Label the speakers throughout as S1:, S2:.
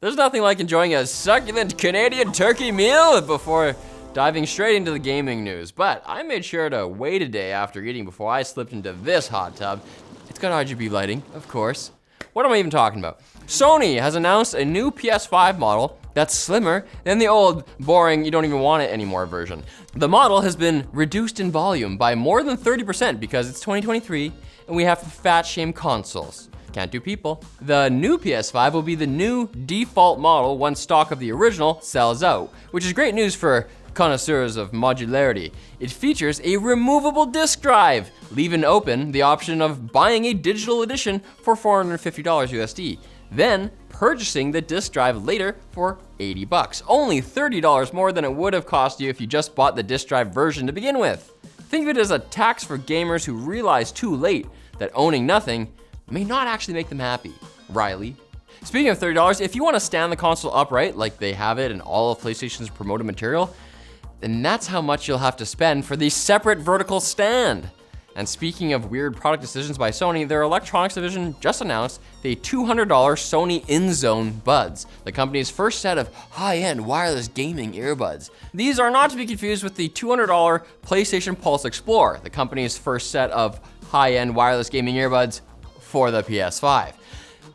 S1: There's nothing like enjoying a succulent Canadian turkey meal before diving straight into the gaming news. But I made sure to wait a day after eating before I slipped into this hot tub. It's got RGB lighting, of course. What am I even talking about? Sony has announced a new PS5 model that's slimmer than the old, boring, you don't even want it anymore version. The model has been reduced in volume by more than 30% because it's 2023 and we have to fat shame consoles. Can't do people. The new PS5 will be the new default model once stock of the original sells out, which is great news for connoisseurs of modularity. It features a removable disk drive, leaving open the option of buying a digital edition for $450 USD, then purchasing the disk drive later for $80, only $30 more than it would have cost you if you just bought the disk drive version to begin with. Think of it as a tax for gamers who realize too late that owning nothing may not actually make them happy. Riley. Speaking of $30, if you want to stand the console upright like they have it in all of PlayStation's promoted material, then that's how much you'll have to spend for the separate vertical stand. And speaking of weird product decisions by Sony, their electronics division just announced the $200 Sony InZone Buds, the company's first set of high-end wireless gaming earbuds. These are not to be confused with the $200 PlayStation Pulse Explorer, the company's first set of high-end wireless gaming earbuds for the PS5.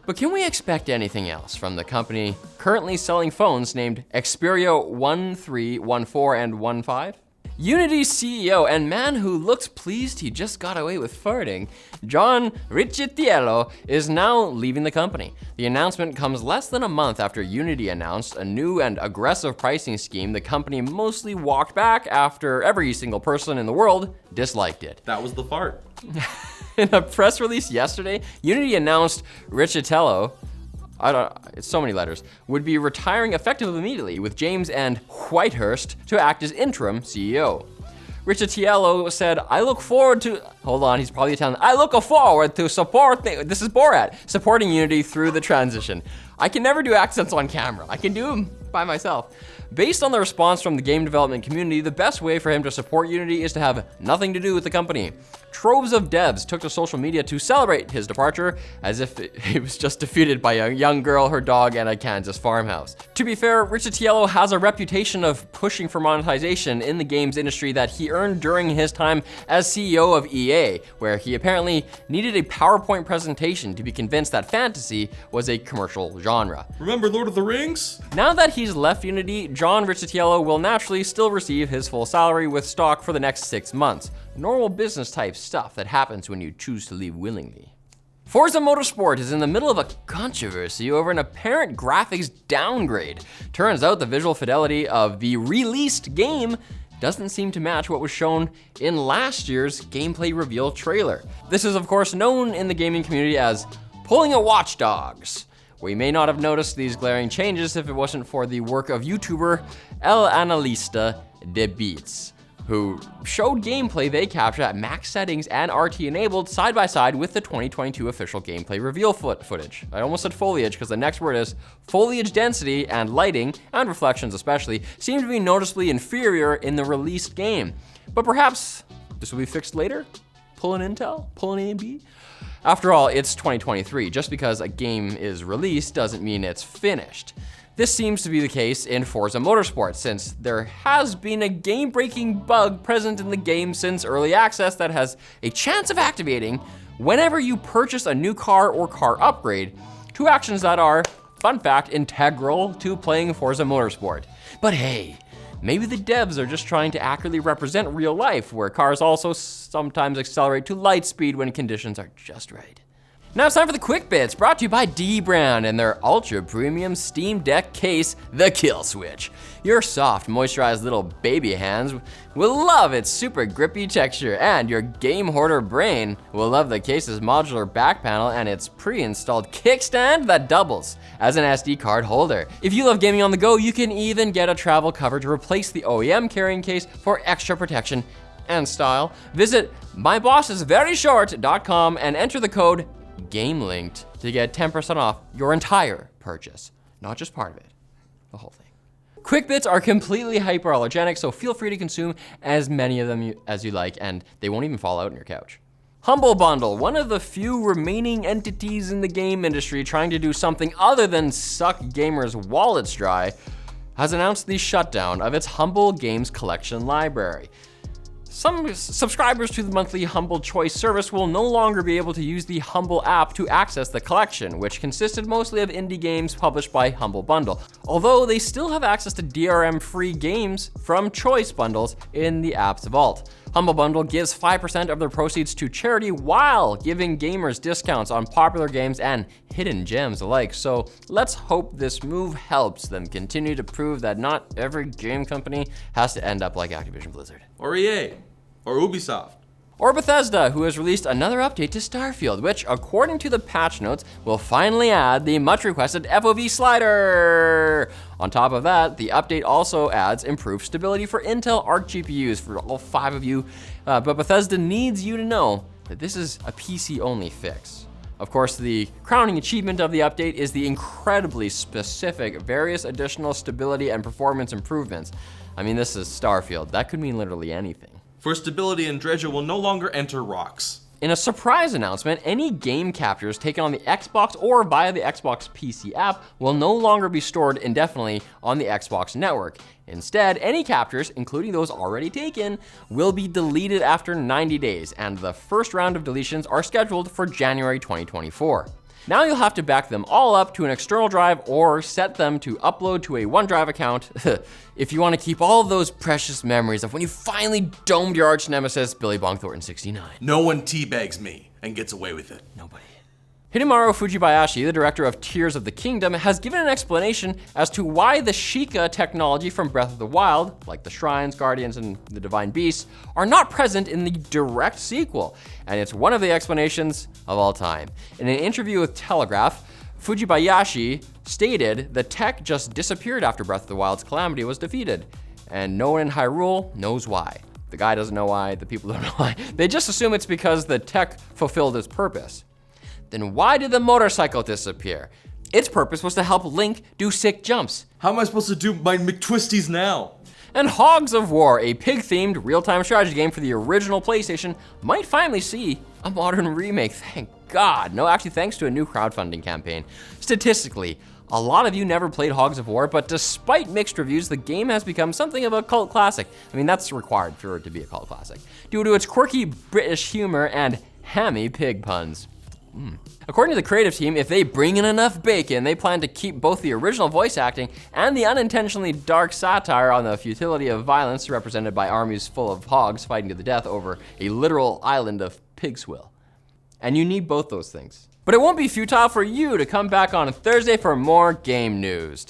S1: But can we expect anything else from the company currently selling phones named Xperia 13, 14, and 15? Unity's CEO and man who looks pleased he just got away with farting, John Riccitiello, is now leaving the company. The announcement comes less than a month after Unity announced a new and aggressive pricing scheme the company mostly walked back after every single person in the world disliked it.
S2: That was the fart.
S1: In a press release yesterday, Unity announced Riccitiello, it's so many letters, would be retiring effective immediately with James and Whitehurst to act as interim CEO. Riccitiello said, I look forward to this is Borat, supporting Unity through the transition. I can never do accents on camera. I can do them by myself. Based on the response from the game development community, the best way for him to support Unity is to have nothing to do with the company. Troves of devs took to social media to celebrate his departure as if he was just defeated by a young girl, her dog, and a Kansas farmhouse. To be fair, Riccitiello has a reputation of pushing for monetization in the games industry that he earned during his time as CEO of EA, where he apparently needed a PowerPoint presentation to be convinced that fantasy was a commercial genre.
S2: Remember Lord of the Rings?
S1: Now that he's left Unity, John Riccitiello will naturally still receive his full salary with stock for the next 6 months. Normal business type stuff that happens when you choose to leave willingly. Forza Motorsport is in the middle of a controversy over an apparent graphics downgrade. Turns out the visual fidelity of the released game doesn't seem to match what was shown in last year's gameplay reveal trailer. This is of course known in the gaming community as pulling a Watch Dogs. We may not have noticed these glaring changes if it wasn't for the work of YouTuber El Analista de Beats, who showed gameplay they captured at max settings and RT enabled side by side with the 2022 official gameplay reveal footage. I almost said foliage because the next word is foliage density, and lighting, and reflections especially, seem to be noticeably inferior in the released game. But perhaps this will be fixed later? Pulling intel? Pulling A&B? After all, it's 2023. Just because a game is released doesn't mean it's finished. This seems to be the case in Forza Motorsport, since there has been a game-breaking bug present in the game since early access that has a chance of activating whenever you purchase a new car or car upgrade, two actions that are, fun fact, integral to playing Forza Motorsport. But hey, maybe the devs are just trying to accurately represent real life, where cars also sometimes accelerate to light speed when conditions are just right. Now it's time for the Quick Bits, brought to you by dbrand and their ultra premium Steam Deck case, the KillSwitch. Your soft, moisturized little baby hands will love its super grippy texture, and your game hoarder brain will love the case's modular back panel and its pre-installed kickstand that doubles as an SD card holder. If you love gaming on the go, you can even get a travel cover to replace the OEM carrying case for extra protection and style. Visit mybossisveryshort.com and enter the code GAMELINKED to get 10% off your entire purchase. Not just part of it, the whole thing. Quick Bits are completely hyperallergenic, so feel free to consume as many of them as you like, and they won't even fall out on your couch. Humble Bundle, one of the few remaining entities in the game industry trying to do something other than suck gamers' wallets dry, has announced the shutdown of its Humble Games Collection library. Some subscribers to the monthly Humble Choice service will no longer be able to use the Humble app to access the collection, which consisted mostly of indie games published by Humble Bundle, although they still have access to DRM-free games from Choice bundles in the app's vault. Humble Bundle gives 5% of their proceeds to charity while giving gamers discounts on popular games and hidden gems alike. So let's hope this move helps them continue to prove that not every game company has to end up like Activision Blizzard.
S2: Or EA. Or Ubisoft.
S1: Or Bethesda, who has released another update to Starfield, which, according to the patch notes, will finally add the much-requested FOV Slider. On top of that, the update also adds improved stability for Intel Arc GPUs for all 5 of you, but Bethesda needs you to know that this is a PC-only fix. Of course, the crowning achievement of the update is the incredibly specific various additional stability and performance improvements. I mean, this is Starfield. That could mean literally anything.
S2: For stability, Dredger will no longer enter rocks.
S1: In a surprise announcement, any game captures taken on the Xbox or via the Xbox PC app will no longer be stored indefinitely on the Xbox network. Instead, any captures, including those already taken, will be deleted after 90 days, and the first round of deletions are scheduled for January 2024. Now you'll have to back them all up to an external drive or set them to upload to a OneDrive account if you want to keep all of those precious memories of when you finally domed your arch nemesis, Billy Bonk Thornton 69.
S2: No one teabags me and gets away with it.
S1: Nobody. Hidemaru Fujibayashi, the director of Tears of the Kingdom, has given an explanation as to why the Sheikah technology from Breath of the Wild, like the shrines, guardians, and the divine beasts, are not present in the direct sequel, and it's one of the explanations of all time. In an interview with Telegraph, Fujibayashi stated the tech just disappeared after Breath of the Wild's calamity was defeated, and no one in Hyrule knows why. The guy doesn't know why, the people don't know why. They just assume it's because the tech fulfilled its purpose. Then why did the motorcycle disappear? Its purpose was to help Link do sick jumps.
S2: How am I supposed to do my McTwisties now?
S1: And Hogs of War, a pig-themed real-time strategy game for the original PlayStation, might finally see a modern remake, thank God. No, actually thanks to a new crowdfunding campaign. Statistically, a lot of you never played Hogs of War, but despite mixed reviews, the game has become something of a cult classic. I mean, that's required for it to be a cult classic, due to its quirky British humor and hammy pig puns. According to the creative team, if they bring in enough bacon, they plan to keep both the original voice acting and the unintentionally dark satire on the futility of violence represented by armies full of hogs fighting to the death over a literal island of pig swill. And you need both those things. But it won't be futile for you to come back on Thursday for more game news.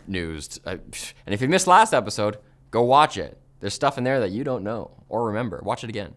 S1: And if you missed last episode, go watch it. There's stuff in there that you don't know or remember. Watch it again.